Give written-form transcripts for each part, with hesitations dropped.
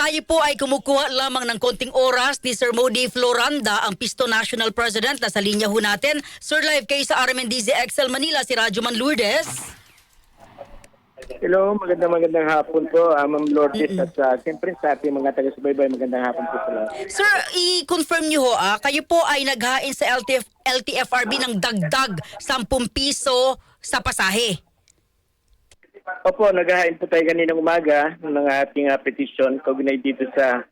tayo po ay kumukuha lamang ng konting oras ni Sir Mody Floranda, ang Pisto National President. Nasa linya ho natin. Sir, live kayo sa RMNDZ XL Manila, si Radyo Man Lourdes. Hello, magandang hapon po, Ma'am Lourdes, at siyempre sa ating mga taga-subaybay, magandang hapon po sa lahat. Sir, i-confirm nyo ho, kayo po ay naghain sa LTFRB ng dagdag 10 piso sa pasahe. Opo, naghahain po tayo kaninang umaga ng ating petisyon kaugnay dito sa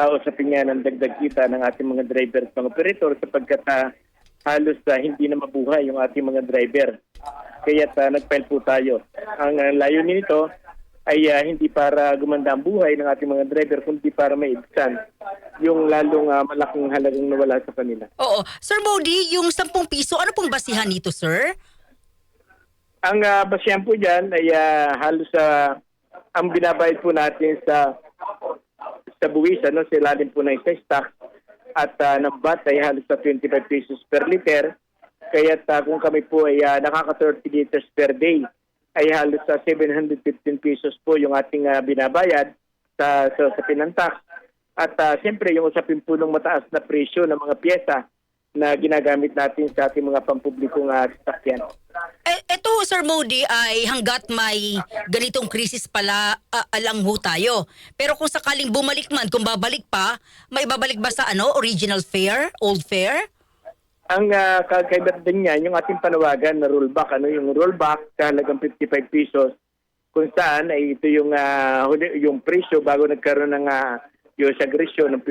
usapin nga ng dagdag kita ng ating mga driver at mga operator sapagkat halos hindi na mabuhay yung ating mga driver. Kaya nag-file po tayo. Ang layunin nito ay hindi para gumanda ang buhay ng ating mga driver, kundi para maibsan yung lalong malaking halagang nawala sa kanila. Oo. Sir Mody, yung 10 piso, ano pong basihan nito, sir? Ang basihan po dyan ay halos ang binabayad po natin sa buwis, sa ilalim po ng isa stock at ng VAT ay halos sa 25 pesos per liter. Kaya kung kami po ay nakaka 30 liters per day, ay halos sa 715 pesos po yung ating binabayad sa pinantax. At siyempre yung usapin po ng mataas na presyo ng mga pyesa na ginagamit natin sa ating mga pampublikong sasakyan. Ito, Sir Mody, ay hanggat may ganitong krisis pala alang ho tayo. Pero kung sakaling bumalik man, kung babalik pa, may babalik ba sa original fare, old fare? Ang kakaibat din niyan, yung ating panawagan na rollback, yung rollback kahalagang 55 pesos, kung saan ay ito yung presyo bago nagkaroon ng yung agresyon ng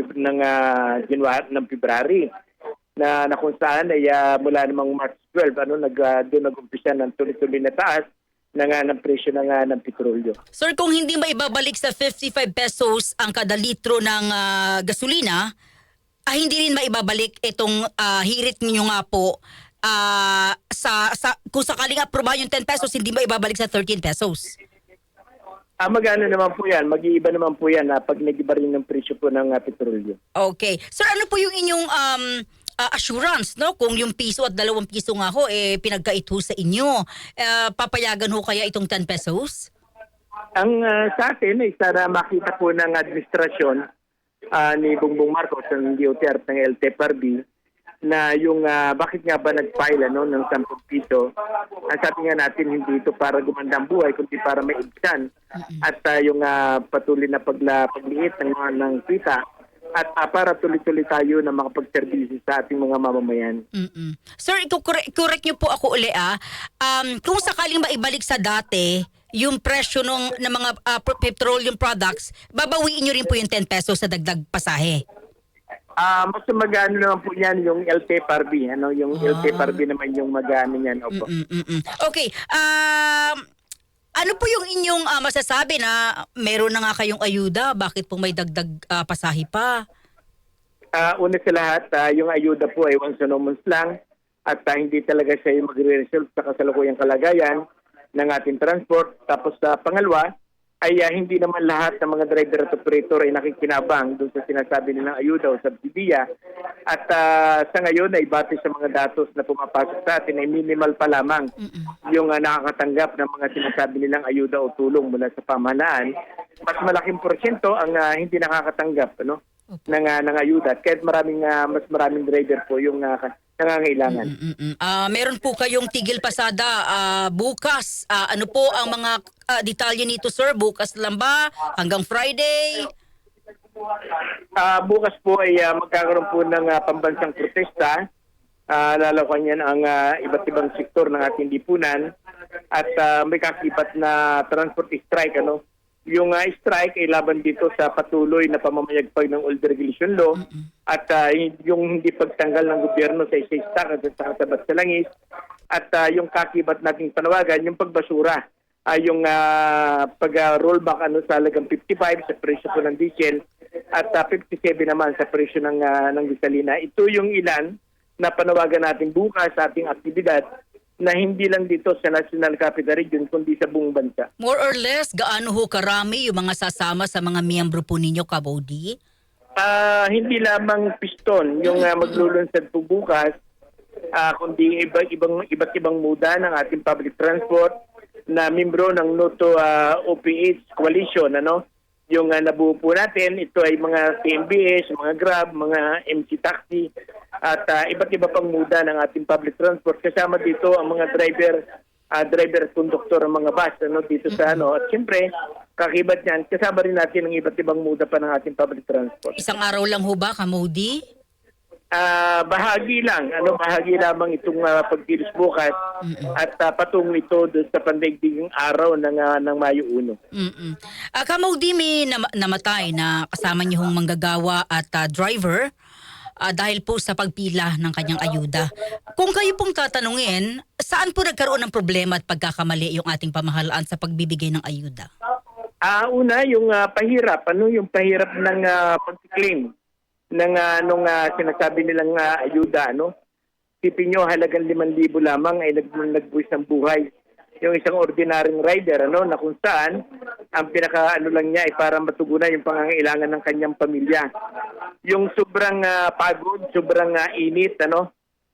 February. Na kung saan ay mula namang March 12, doon nag-umpisa ng tuloy-tuloy na taas ng presyo ng petrolyo. Sir, kung hindi maibabalik sa 55 pesos ang kada litro ng gasolina, hindi rin maibabalik itong hirit ninyo nga po kung sakaling aprobahan yung 10 pesos, hindi maibabalik sa 13 pesos. Magano naman po yan, mag-iiba naman po yan pag nag-iba rin ng presyo po ng petrolyo. Okay. Sir, ano po yung inyong assurance, no? Kung yung piso at 2 piso nga ho, pinagkait ho sa inyo, papayagan ho kaya itong 10 pesos? Ang sa atin ay sana makita po ng administrasyon ni Bongbong Marcos ng DOTR ng LTFRB na yung bakit nga ba nag-file ng 10 piso. Ang sabi nga natin, hindi ito para gumanda ang buhay, kundi para maibsan at yung patuloy na pagliit ng kita at para tuloy-tuloy tayo na makapagserbisyo sa ating mga mamamayan. Sir, correct niyo po ako uli kung sakaling maibalik sa dati yung presyo ng mga petroleum products, babawiin niyo rin po yung 10 pesos sa dagdag pasahe. Mas magano naman po yan yung LTFRB, yung LTFRB naman yung magano yan. Opo. Okay. Ano po yung inyong masasabi na meron na nga kayong ayuda? Bakit po may dagdag pasahe pa? Una sa lahat, yung ayuda po ay once a month lang at hindi talaga siya yung magre-resolve sa kasalukuyang kalagayan ng ating transport. Tapos pangalawa, ay hindi naman lahat ng mga driver at operator ay nakikinabang doon sa sinasabi nilang ayuda o subsidiya. At sa ngayon ay base sa mga datos na pumapasok sa atin ay minimal pa lamang yung nakakatanggap ng mga sinasabi nilang ayuda o tulong mula sa pamahalaan. Mas malaking porsyento ang hindi nakakatanggap ng ayuda. Kahit mas maraming driver po yung nangangailangan. Meron po kayong tigil pasada bukas. Ano po ang mga detalye nito, sir? Bukas lang ba? Hanggang Friday? Bukas po ay magkakaroon po ng pambansang protesta. Lalakuan yan ang iba't ibang sektor ng ating lipunan. At may kakibat na transport strike. Yung strike ay laban dito sa patuloy na pamamayagpag ng old regulation law at yung hindi pagtanggal ng gobyerno sa isa-stock at sa katabat sa langis at yung kakibat nating panawagan, yung pagbasura, yung pag-rollback sa halagang 55 sa presyo po ng diesel at 57 naman sa presyo ng gasolina. Ito yung ilan na panawagan natin bukas sa ating aktibidad na hindi lang dito sa National Capital Region kundi sa buong bansa. More or less, gaano ho karami yung mga sasama sa mga miyembro po ninyo, Kabody? Hindi lamang piston yung maglulunsad po bukas, kundi iba't ibang muda ng ating public transport na miyembro ng Noto OPH Coalition yung nabuo po natin. Ito ay mga TMBS, mga Grab, mga MC Taxi at iba't iba pang muda ng ating public transport. Kasama dito ang mga driver at conductor ng mga bus dito sa At siyempre, kakibat niyan, kasama rin natin ang iba't ibang muda pa ng ating public transport. Isang araw lang ho ba, Kamodi? Bahagi lang, bahagi lamang itong pagkilos bukas at patungo ito doon sa pandaigdigang araw ng Mayo 1. Kamodi, may namatay na kasama niyo hong manggagawa at driver dahil po sa pagpila ng kanyang ayuda. Kung kayo pong tatanungin, saan po nagkaroon ng problema at pagkakamali yung ating pamahalaan sa pagbibigay ng ayuda? Una, yung pahirap, yung pahirap ng pag-claim ng nung sinasabi nilang ayuda, Tipin nyo, halagang 5,000 lamang ay nagbuwis ng buhay. Yung isang ordinaryong rider, na kung saan ang pinaka lang niya ay para matugunan yung pangangailangan ng kanyang pamilya. Yung sobrang pagod, sobrang init,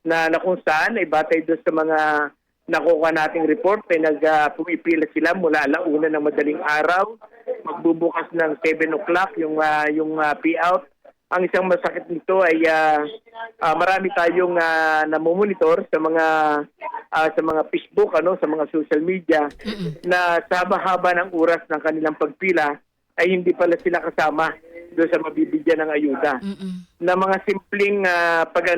na kung saan ay batay doon sa mga nakuha nating report ay pumipila sila mula 1:00 ng madaling araw, magbubukas ng 7 o'clock yung payout. Ang isang masakit nito ay marami tayong namomonitor sa mga Facebook, sa mga social media na sa haba-haba ng oras ng kanilang pagpila ay hindi pala sila kasama doon sa mabibigyan ng ayuda. Na mga simpleng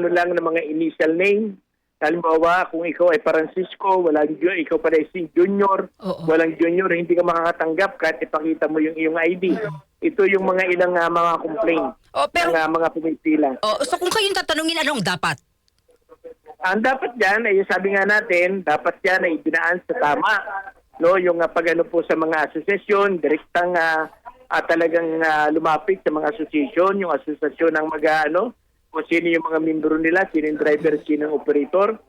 lang ng mga initial name. Halimbawa, kung ikaw ay Francisco, ikaw pala ay Junior, walang Junior, hindi ka makakatanggap kahit ipakita mo yung iyong ID. Ito yung mga ilang mga complaint ng mga pumipila. So kung kayong tatanungin, anong dapat? Ang dapat dyan, ay sabi nga natin, dapat yan ay binaan sa tama. Yung pag po sa mga asosasyon, direktang talagang lumapit sa mga asosasyon, yung asosasyon ng kung sino yung mga membro nila, sino yung driver, sino yung operator.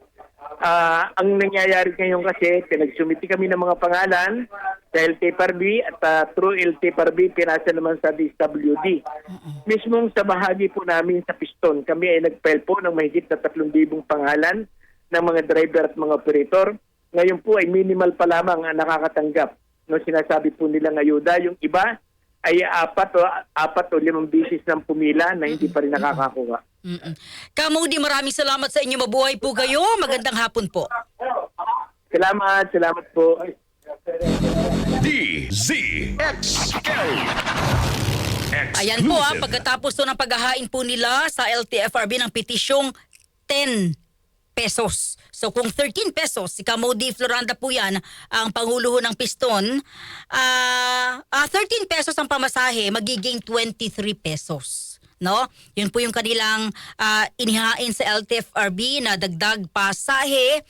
Ang nangyayari ngayon kasi, pinagsumiti kami ng mga pangalan sa LTFRB at through LTFRB, pinasa naman sa DSWD. Mismong sa bahagi po namin sa piston, kami ay nag-file po ng mahigit na 3,000 pangalan ng mga driver at mga operator. Ngayon po ay minimal pa lamang ang nakakatanggap ng sinasabi po nilang ayuda. Yung iba ay 4 o 5 bisis ng pumila na hindi pa rin nakakakuha. Kamodi, maraming salamat sa inyo. Mabuhay po kayo. Magandang hapon po. Salamat po. DZXL. Ayan po pagkatapos to ng paghahain po nila sa LTFRB ng petisyong 10 pesos. So kung 13 pesos, si Kamodi Floranda po yan, ang pangulo ng piston, 13 pesos ang pamasahe, magiging 23 pesos. Yun po yung kanilang inihain sa LTFRB na dagdag pasahe.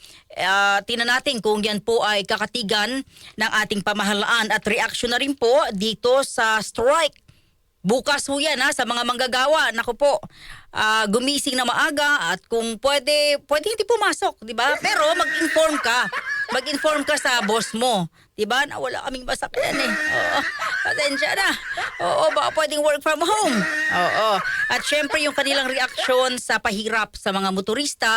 Tingnan natin kung yan po ay kakatigan ng ating pamahalaan at reaksyon na rin po dito sa strike. Bukas ho yan sa mga manggagawa. Naku po, gumising na maaga at kung pwede hindi pumasok, di ba? Pero mag-inform ka. Mag-inform ka sa boss mo. Di ba? Na wala kaming masakyan pasensya na. Baka pwedeng work from home. At syempre yung kanilang reaksyon sa pahirap sa mga motorista.